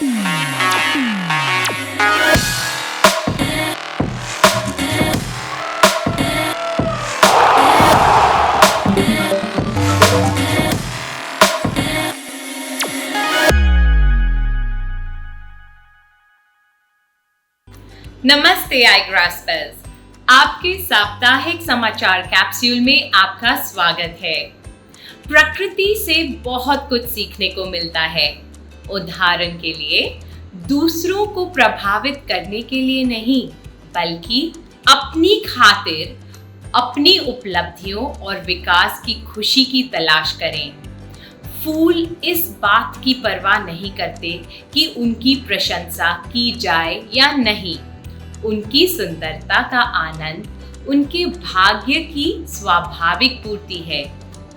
नमस्ते आई ग्रास्पर्स, आपके साप्ताहिक समाचार कैप्सूल में आपका स्वागत है। प्रकृति से बहुत कुछ सीखने को मिलता है। उदाहरण के लिए दूसरों को प्रभावित करने के लिए नहीं, बल्कि अपनी खातिर अपनी उपलब्धियों और विकास की खुशी की तलाश करें। फूल इस बात की परवाह नहीं करते कि उनकी प्रशंसा की जाए या नहीं। उनकी सुंदरता का आनंद उनके भाग्य की स्वाभाविक पूर्ति है।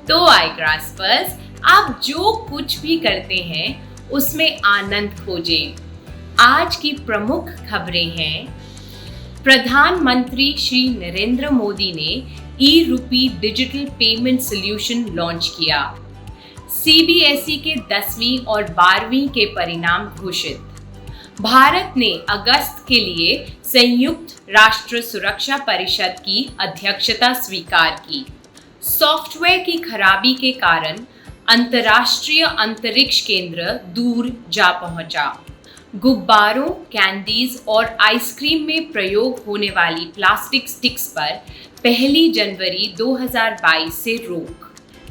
तो आई ग्रास्पर्स, आप जो कुछ भी करते हैं उसमें आनंद खोजें। आज की प्रमुख खबरें हैं। प्रधानमंत्री श्री नरेंद्र मोदी ने e-rupee digital payment solution launch किया। सीबीएसई के 10वीं और 12वीं के परिणाम घोषित। भारत ने अगस्त के लिए संयुक्त राष्ट्र सुरक्षा परिषद की अध्यक्षता स्वीकार की। सॉफ्टवेयर की खराबी के कारण अंतर्राष्ट्रीय अंतरिक्ष केंद्र दूर जा पहुंचा। गुब्बारों, कैंडीज और आइसक्रीम में प्रयोग होने वाली प्लास्टिक स्टिक्स पर 1 जनवरी 2022 से रोक।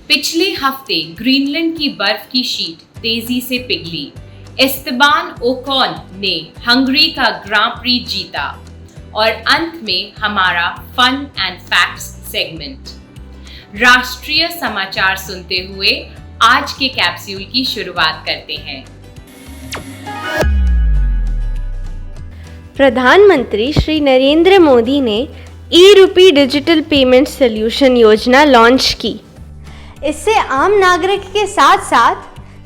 पिछले हफ्ते ग्रीनलैंड की बर्फ की शीट तेजी से पिघली। एस्तेबान ओकॉन ने हंगरी का ग्रां प्री जीता। और अंत में हमारा फन एंड फैक्ट्स सेगमेंट। राष्ट्रीय समाचार सुनते हुए आज के कैप्सूल की शुरुआत करते हैं। प्रधानमंत्री श्री नरेंद्र मोदी ने ई-रूपी डिजिटल पेमेंट सॉल्यूशन योजना लॉन्च की। इससे आम नागरिक के साथ साथ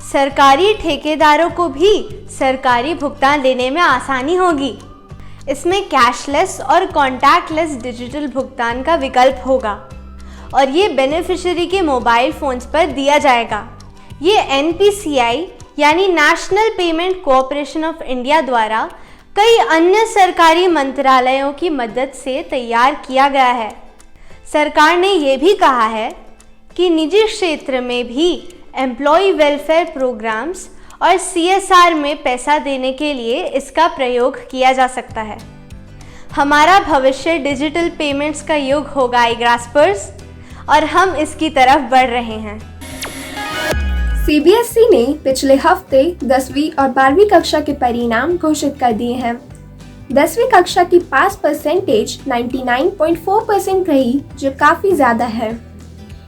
सरकारी ठेकेदारों को भी सरकारी भुगतान लेने में आसानी होगी। इसमें कैशलेस और कॉन्टैक्टलेस डिजिटल भुगतान का विकल्प होगा और ये बेनिफिशियरी के मोबाइल फ़ोन्स पर दिया जाएगा। ये NPCI यानी national payment corporation of India द्वारा कई अन्य सरकारी मंत्रालयों की मदद से तैयार किया गया है। सरकार ने ये भी कहा है कि निजी क्षेत्र में भी एम्प्लॉय वेलफेयर प्रोग्राम्स और CSR में पैसा देने के लिए इसका प्रयोग किया जा सकता है। हमारा भविष्य डिजिटल पेमेंट्स का युग होगा आई ग्रास्पर्स, और हम इसकी तरफ बढ़ रहे हैं। CBSE ने पिछले हफ्ते 10वीं और 12वीं कक्षा के परिणाम घोषित कर दिए हैं। 10वीं कक्षा की पास परसेंटेज 99.4% रही, जो काफ़ी ज़्यादा है।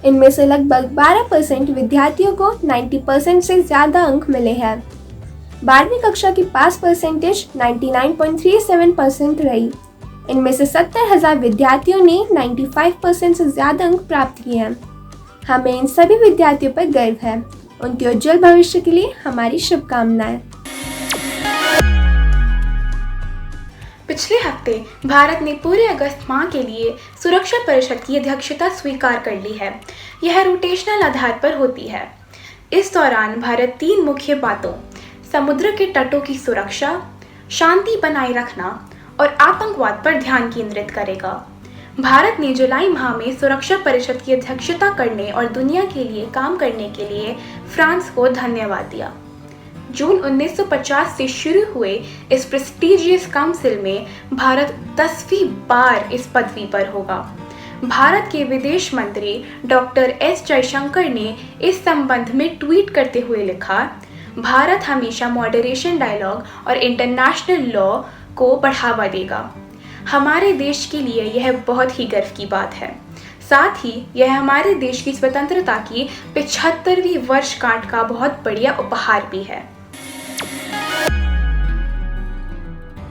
इनमें से लगभग 12% विद्यार्थियों को 90% से ज़्यादा अंक मिले हैं। 12वीं कक्षा की पास परसेंटेज 99.37% रही। इनमें से 70,000 विद्यार्थियों ने 95% से ज़्यादा अंक प्राप्त किए हैं। हमें इन सभी विद्यार्थियों पर गर्व है। उनके उज्जवल भविष्य के लिए हमारी शुभकामनाएं। पिछले हफ्ते भारत ने पूरे अगस्त माह के लिए सुरक्षा परिषद की अध्यक्षता स्वीकार कर ली है। यह रोटेशनल आधार पर होती है। इस दौरान भारत 3 मुख्य बातों, समुद्र के तटों की सुरक्षा, शांति बनाए रखना और आतंकवाद पर ध्यान केंद्रित करेगा। भारत ने जुलाई माह में सुरक्षा परिषद की अध्यक्षता करने और दुनिया के लिए काम करने के लिए फ्रांस को धन्यवाद दिया। जून 1950 से शुरू हुए इस प्रेस्टिजियस काउंसिल में भारत 10वीं बार इस पदवी पर होगा। भारत के विदेश मंत्री डॉक्टर एस जयशंकर ने इस संबंध में ट्वीट करते हुए लिखा, भारत हमेशा मॉडरेशन डायलॉग और इंटरनेशनल लॉ को बढ़ावा देगा। हमारे देश के लिए यह बहुत ही गर्व की बात है। साथ ही यह हमारे देश की स्वतंत्रता की 75वीं वर्षगांठ का बहुत बढ़िया उपहार भी है।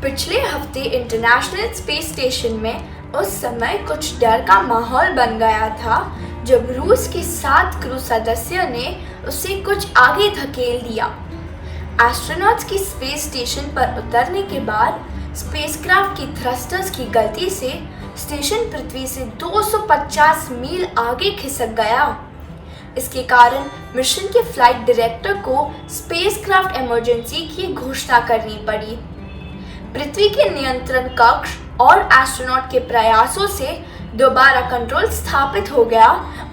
पिछले हफ्ते इंटरनेशनल स्पेस स्टेशन में उस समय कुछ डर का माहौल बन गया था जब रूस के 7 क्रू सदस्यों ने उसे कुछ आगे धकेल दिया। एस्ट्रोनॉट्स की स्पेस स्टेशन पर उतरने के बाद स्पेसक्राफ्ट की थ्रस्टर्स की गलती से स्टेशन पृथ्वी से 250 मील आगे खिसक गया। इसके कारण मिशन के फ्लाइट डायरेक्टर को स्पेसक्राफ्ट इमरजेंसी की घोषणा करनी पड़ी। पृथ्वी के नियंत्रण कक्ष और एस्ट्रोनॉट के प्रयासों से दोबारा कंट्रोल स्थापित हो गया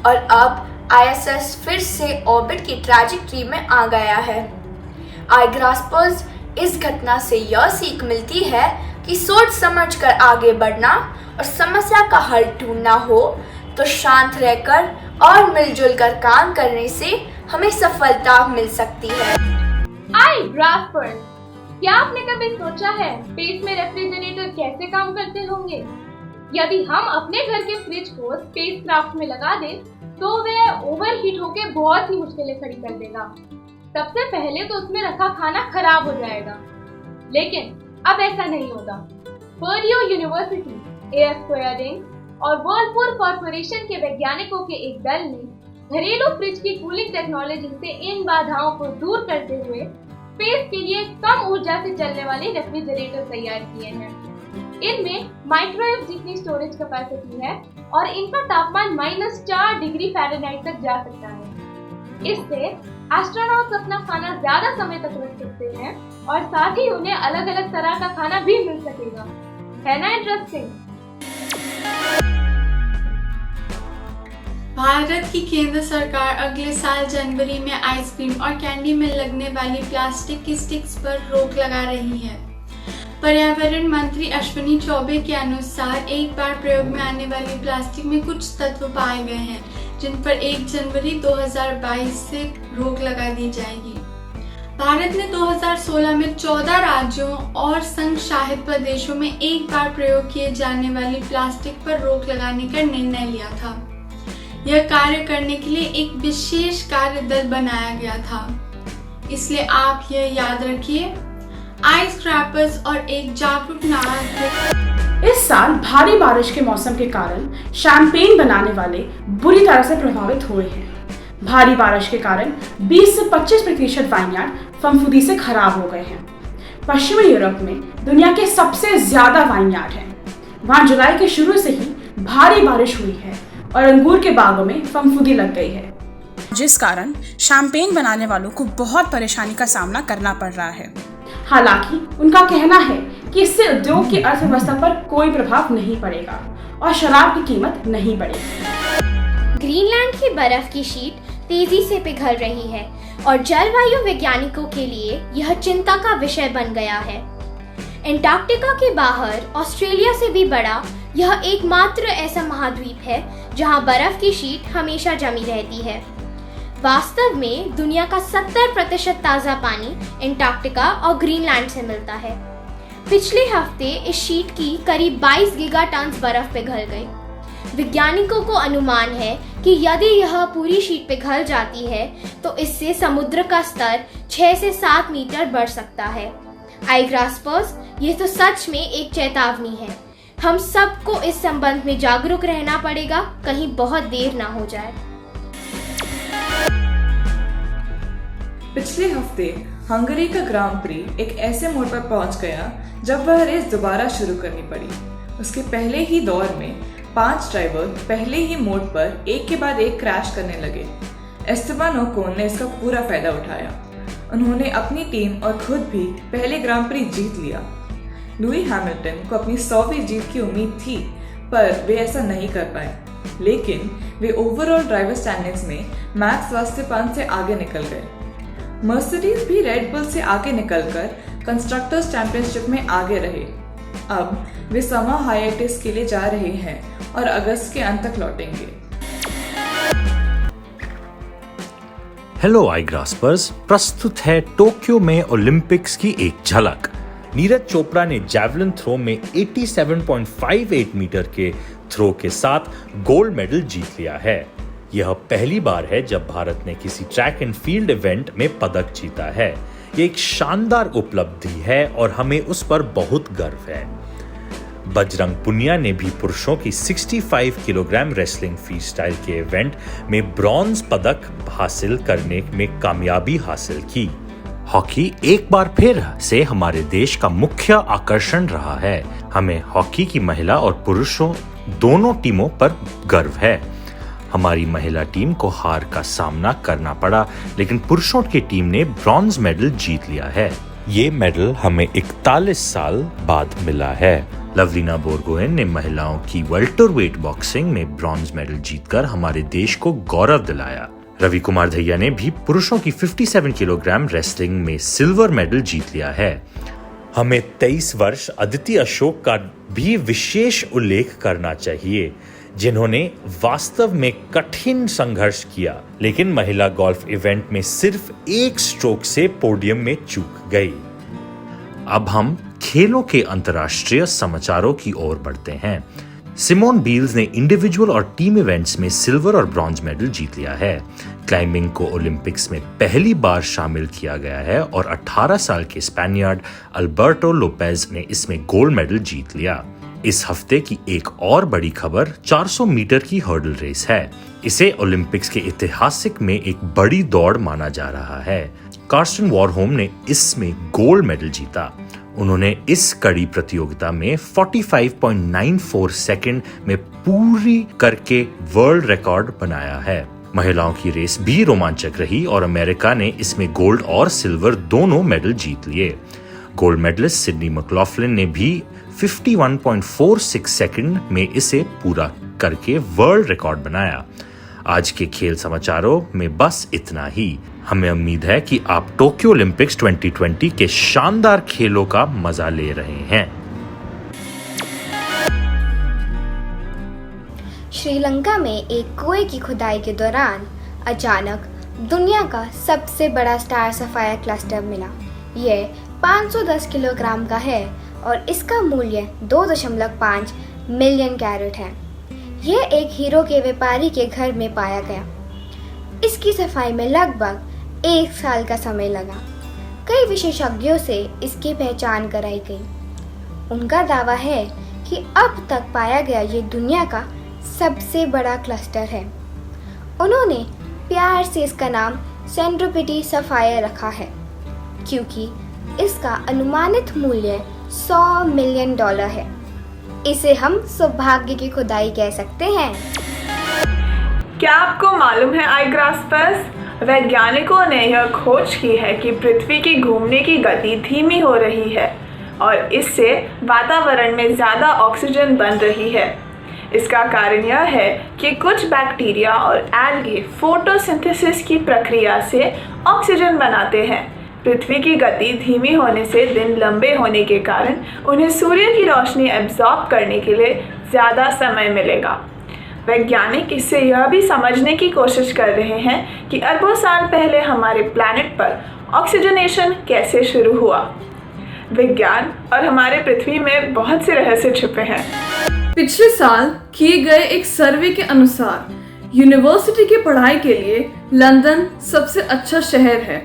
और अब आईएसएस फिर से ऑर्बिट की ट्रैजेक्टरी में आ गया है। आईग्रास्पर्स, इस घटना से यह सीख मिलती है कि सोच समझ कर आगे बढ़ना और समस्या का हल ढूंढना हो तो शांत रहकर और मिलजुल कर काम करने से हमें सफलता मिल सकती है। आईग्रास्पर्स, क्या आपने कभी सोचा है स्पेस में रेफ्रिजरेटर कैसे काम करते होंगे? यदि हम अपने घर के फ्रिज को स्पेसक्राफ्ट में लगा दें तो वह ओवरहीट होकर बहुत ही मुश्किलें खड़ी कर देगा। सबसे पहले तो उसमें रखा खाना खराब हो जाएगा, लेकिन अब ऐसा नहीं होगा। Purdue university, Air Squared Inc और व्हर्लपूल कॉर्पोरेशन के वैज्ञानिकों के एक दल ने घरेलू फ्रिज की कूलिंग टेक्नोलॉजी से इन बाधाओं को दूर करते हुए स्पेस के लिए कम ऊर्जा से चलने वाले रेफ्रिजरेटर तैयार किए हैं। इनमें माइक्रोवेव जितनी स्टोरेज कैपेसिटी है और इनका तापमान -4 डिग्री फ़ारेनहाइट तक जा सकता है। इससे एस्ट्रोनॉट्स अपना खाना ज्यादा समय तक रख सकते हैं और साथ ही उन्हें अलग अलग तरह का खाना भी मिल सकेगा। है ना इंटरेस्टिंग? भारत की केंद्र सरकार अगले साल जनवरी में आइसक्रीम और कैंडी में लगने वाली प्लास्टिक की स्टिक्स पर रोक लगा रही है। पर्यावरण मंत्री अश्विनी चौबे के अनुसार एक बार प्रयोग में आने वाली प्लास्टिक में कुछ तत्व पाए गए हैं जिन पर 1 जनवरी 2022 से रोक लगा दी जाएगी। भारत ने 2016 में 14 राज्यों और संघ शासित प्रदेशों में एक बार प्रयोग किए जाने वाली प्लास्टिक पर रोक लगाने का निर्णय लिया था। यह कार्य करने के लिए एक विशेष कार्य दल बनाया गया था, इसलिए आप यह याद रखिए, आइस स्क्रैपर्स और एक जागरूक नागरिक। इस साल भारी बारिश के मौसम के कारण शैंपेन बनाने वाले बुरी तरह से प्रभावित हुए हैं। भारी बारिश के कारण 20 से 25% वाइनयार्ड फफूंदी से खराब हो गए हैं। पश्चिमी यूरोप में दुनिया के सबसे ज्यादा वाइनयार्ड हैं। वहां जुलाई के शुरू से ही भारी बारिश हुई है और अंगूर के बागों में फफूंदी लग गई है, जिस कारण शैंपेन बनाने वालों को बहुत परेशानी का सामना करना पड़ रहा है। हालांकि उनका कहना है कि इससे उद्योग की अर्थव्यवस्था पर कोई प्रभाव नहीं पड़ेगा और शराब की कीमत नहीं बढ़ेगी। ग्रीनलैंड की बर्फ की शीट तेजी से पिघल रही है और जलवायु वैज्ञानिकों के लिए यह चिंता का विषय बन गया है। एंटार्क्टिका के बाहर ऑस्ट्रेलिया से भी बड़ा यह एकमात्र ऐसा महाद्वीप है जहां बर्फ की शीट हमेशा जमी रहती है। वास्तव में दुनिया का 70% ताज़ा पानी एंटार्क्टिका और ग्रीनलैंड से मिलता है। पिछले हफ्ते इस शीट की करीब 22 गीगाटन बर्फ पिघल गई। वैज्ञानिकों को अनुमान है कि यदि यह पूरी शीट पिघल जाती है तो इससे समुद्र का स्तर 6 से 7 मीटर बढ़ सकता है। आईग्रास्पर्स, ये तो सच में एक चेतावनी है। हम सबको इस संबंध में जागरूक रहना पड़ेगा, कहीं बहुत देर ना हो जाए। पिछले हफ्ते हंगरी का ग्रां प्री एक ऐसे मोड़ पर पहुंच गया जब वह रेस दोबारा शुरू करनी पड़ी। उसके पहले ही दौर में 5 ड्राइवर पहले ही मोड़ पर एक के बाद एक क्रैश करने लगे। एस्टेबान ओकोन ने इसका पूरा फायदा उठाया। उन्होंने अपनी टीम और खुद भी पहले ग्रां प्री जीत लिया। लुई हैमिल्टन को अपनी 100वीं जीत की उम्मीद थी, पर वे ऐसा नहीं कर पाए। लेकिन वे ओवरऑल ड्राइवर स्टैंडिंग्स में मैक्स वर्स्टेपन से आगे निकल गए। मर्सिडीज भी रेड बुल से आगे निकलकर कंस्ट्रक्टर्स चैंपियनशिप में आगे रहे। अब वे समर हाइएटस के लिए जा रहे हैं और अगस्त के अंत तक लौटेंगे। हेलो आईग्रास्पर्स, प्रस्तुत है टोक्यो में ओलंपिक्स की एक झलक। नीरज चोपड़ा ने जैवलिन थ्रो में 87.58 मीटर के थ्रो के साथ गोल्ड मेडल जीत लिया है। यह पहली बार है जब भारत ने किसी ट्रैक एंड फील्ड इवेंट में पदक जीता है। ये एक शानदार उपलब्धि है और हमें उस पर बहुत गर्व है। बजरंग पुनिया ने भी पुरुषों की 65 किलोग्राम रेसलिंग फ्रीस्टाइल के इवेंट में ब्रॉन्ज पदक हासिल करने में कामयाबी हासिल की। हॉकी एक बार फिर से हमारे देश का मुख्य आकर्षण रहा है। हमें हॉकी की महिला और पुरुषों दोनों टीमों पर गर्व है। हमारी महिला टीम को हार का सामना करना पड़ा, लेकिन पुरुषों की टीम ने ब्रॉन्ज मेडल जीत लिया है। ये मेडल हमें 41 साल बाद मिला है। लवलीना बोरगोहेन ने महिलाओं की वेल्टरवेट बॉक्सिंग में ब्रॉन्ज मेडल जीतकर हमारे देश को गौरव दिलाया। रवि कुमार दहिया ने भी पुरुषों की 57 किलोग्राम रेसलिंग में सिल्वर मेडल जीत लिया है। हमें 23 वर्ष अदिति अशोक का भी विशेष उल्लेख करना चाहिए, जिन्होंने वास्तव में कठिन संघर्ष किया, लेकिन महिला गोल्फ इवेंट में सिर्फ एक स्ट्रोक से पोडियम में चूक गई। अब हम खेलों के अंतर्राष्ट्रीय समाचारों की ओर बढ़ते हैं। सिमोन बिल्स ने इंडिविजुअल और टीम इवेंट्स में सिल्वर और ब्रॉन्ज मेडल जीत लिया है। क्लाइंबिंग को ओलंपिक्स में पहली बार शामिल किया गया है और 18 साल के स्पेनियर्ड अल्बर्टो लोपेज ने इसमें गोल्ड मेडल जीत लिया। इस हफ्ते की एक और बड़ी खबर 400 मीटर की हर्डल रेस है। इसे ओलंपिक्स के इतिहासिक में एक बड़ी दौड़ माना जा रहा है। कार्स्टन वॉरहोम ने इसमें गोल्ड मेडल जीता। उन्होंने इस कड़ी प्रतियोगिता में 45.94 सेकंड में पूरी करके वर्ल्ड रिकॉर्ड बनाया है। महिलाओं की रेस भी रोमांचक रही और अमेरिका ने इसमें गोल्ड और सिल्वर दोनों मेडल जीत लिए। गोल्ड मेडलिस्ट सिडनी मैकलॉफ्लिन ने भी 51.46 सेकंड में इसे पूरा करके वर्ल्ड रिकॉर्ड बनाया। आज के खेल समाचारों में बस इतना ही। हमें उम्मीद है कि आप टोक्यो ओलंपिक्स 2020 के शानदार खेलों का मजा ले रहे हैं। श्रीलंका में एक कुएं की खुदाई के दौरान अचानक दुनिया का सबसे बड़ा स्टार सफायर क्लस्टर मिला। यह 510 किलोग्राम का है और इसका मूल्य 2.5 मिलियन कैरेट है। यह एक हीरो के व्यापारी के घर में पाया गया। इसकी सफाई में लगभग 1 साल का समय लगा। कई विशेषज्ञों से इसकी पहचान कराई गई। उनका दावा है कि अब तक पाया गया ये दुनिया का सबसे बड़ा क्लस्टर है। उन्होंने प्यार से इसका नाम सेंट्रोपिटी सफायर रखा है, क्योंकि इसका अनुमानित मूल्य $100 मिलियन है। इसे हम सौभाग्य की खुदाई कह सकते हैं। क्या आपको मालूम है आईग्रास्पर्स, वैज्ञानिकों ने यह खोज की है कि पृथ्वी की घूमने की गति धीमी हो रही है और इससे वातावरण में ज़्यादा ऑक्सीजन बन रही है। इसका कारण यह है कि कुछ बैक्टीरिया और एल्गी फोटोसिंथेसिस की प्रक्रिया से ऑक्सीजन बनाते हैं। पृथ्वी की गति धीमी होने से दिन लंबे होने के कारण उन्हें सूर्य की रोशनी एब्जॉर्ब करने के लिए ज़्यादा समय मिलेगा। वैज्ञानिक इससे यह भी समझने की कोशिश कर रहे हैं कि अरबों साल पहले हमारे प्लैनेट पर ऑक्सीजनेशन कैसे शुरू हुआ। विज्ञान और हमारे पृथ्वी में बहुत से रहस्य छिपे हैं। पिछले साल किए गए एक सर्वे के अनुसार यूनिवर्सिटी की पढ़ाई के लिए लंदन सबसे अच्छा शहर है।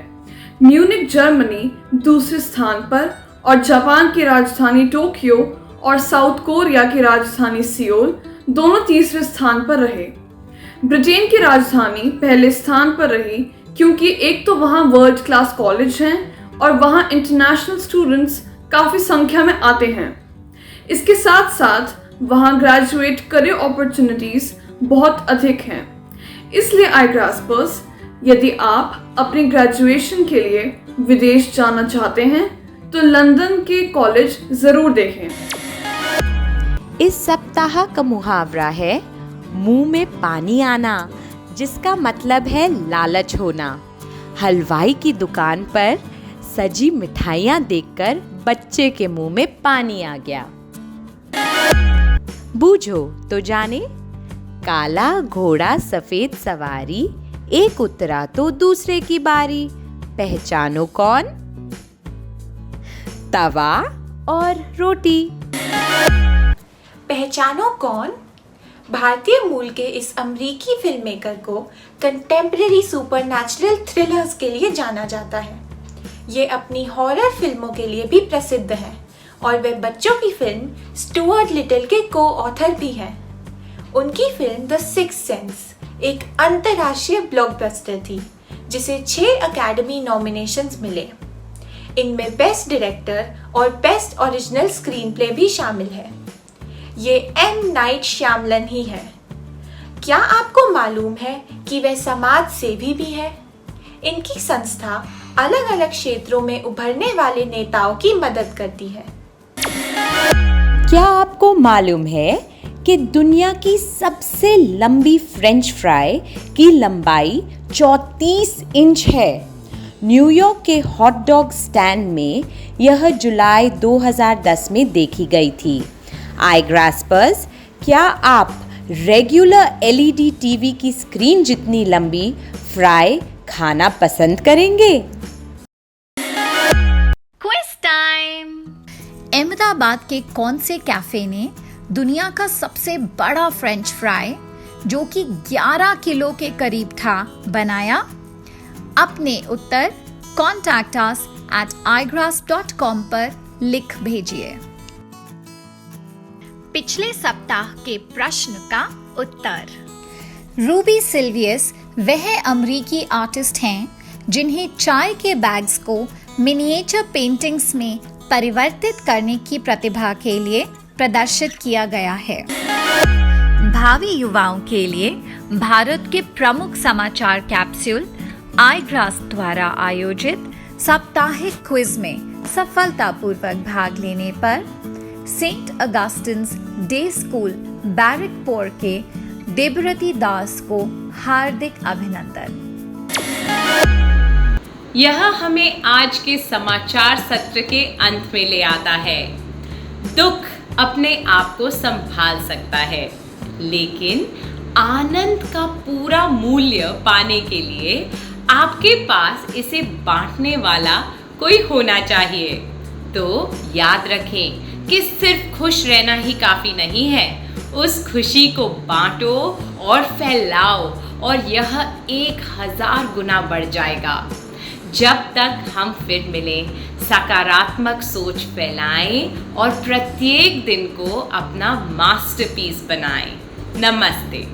म्यूनिक जर्मनी दूसरे स्थान पर और जापान की राजधानी टोक्यो और साउथ कोरिया की राजधानी सियोल दोनों तीसरे स्थान पर रहे। ब्रिटेन की राजधानी पहले स्थान पर रही, क्योंकि एक तो वहाँ वर्ल्ड क्लास कॉलेज हैं और वहाँ इंटरनेशनल स्टूडेंट्स काफ़ी संख्या में आते हैं। इसके साथ साथ वहाँ ग्रेजुएट करियर अपॉर्चुनिटीज़ बहुत अधिक हैं। इसलिए आईग्रास्पर्स, यदि आप अपनी ग्रेजुएशन के लिए विदेश जाना चाहते हैं तो लंदन के कॉलेज ज़रूर देखें। इस सप्ताह का मुहावरा है मुंह में पानी आना, जिसका मतलब है लालच होना। हलवाई की दुकान पर सजी मिठाइयाँ देखकर बच्चे के मुंह में पानी आ गया। बूझो तो जाने, काला घोड़ा सफेद सवारी, एक उतरा तो दूसरे की बारी, पहचानो कौन? तवा और रोटी। पहचानो कौन? भारतीय मूल के इस अमेरिकी फिल्म मेकर को कंटेम्परेरी सुपरनैचुरल थ्रिलर्स के लिए जाना जाता है। ये अपनी हॉरर फिल्मों के लिए भी प्रसिद्ध हैं और वे बच्चों की फिल्म स्टुअर्ट लिटिल के को ऑथर भी हैं। उनकी फिल्म द सिक्स्थ सेंस एक अंतर्राष्ट्रीय ब्लॉकबस्टर थी, जिसे 6 अकेडमी नॉमिनेशंस मिले। इनमें बेस्ट डायरेक्टर और बेस्ट ओरिजिनल स्क्रीन प्ले भी शामिल है। ये एम नाइट श्यामलन ही है। क्या आपको मालूम है कि वे समाज सेवी भी है? इनकी संस्था अलग अलग क्षेत्रों में उभरने वाले नेताओं की मदद करती है। क्या आपको मालूम है कि दुनिया की सबसे लंबी फ्रेंच फ्राई की लंबाई 34 इंच है? न्यूयॉर्क के हॉट डॉग स्टैंड में यह जुलाई 2010 में देखी गई थी। आई ग्रास्पर्स, क्या आप रेगुलर एलईडी टीवी की स्क्रीन जितनी लंबी फ्राई खाना पसंद करेंगे? Quiz time. अहमदाबाद के कौन से कैफे ने दुनिया का सबसे बड़ा फ्रेंच फ्राई, जो कि 11 किलो के करीब था, बनाया? अपने उत्तर contactus@igrasp.com पर लिख भेजिए। पिछले सप्ताह के प्रश्न का उत्तर। रूबी सिल्वियस वह अमरीकी आर्टिस्ट हैं जिन्हें चाय के बैग्स को मिनिएचर पेंटिंग्स में परिवर्तित करने की प्रतिभा के लिए प्रदर्शित किया गया है। भावी युवाओं के लिए भारत के प्रमुख समाचार कैप्सूल आई ग्रास्प द्वारा आयोजित साप्ताहिक क्विज में सफलतापूर्वक भाग लेने पर सेंट अगस्टिन्स डे स्कूल बैरकपुर के देबरती दास को हार्दिक अभिनंदन। यह हमें आज के समाचार सत्र के अंत में ले आता है। दुख अपने आप को संभाल सकता है, लेकिन आनंद का पूरा मूल्य पाने के लिए आपके पास इसे बांटने वाला कोई होना चाहिए। तो याद रखें कि सिर्फ खुश रहना ही काफी नहीं है, उस खुशी को बांटो और फैलाओ और यह 1000 गुना बढ़ जाएगा। जब तक हम फिर मिलें, सकारात्मक सोच फैलाएं और प्रत्येक दिन को अपना मास्टरपीस बनाएं। नमस्ते।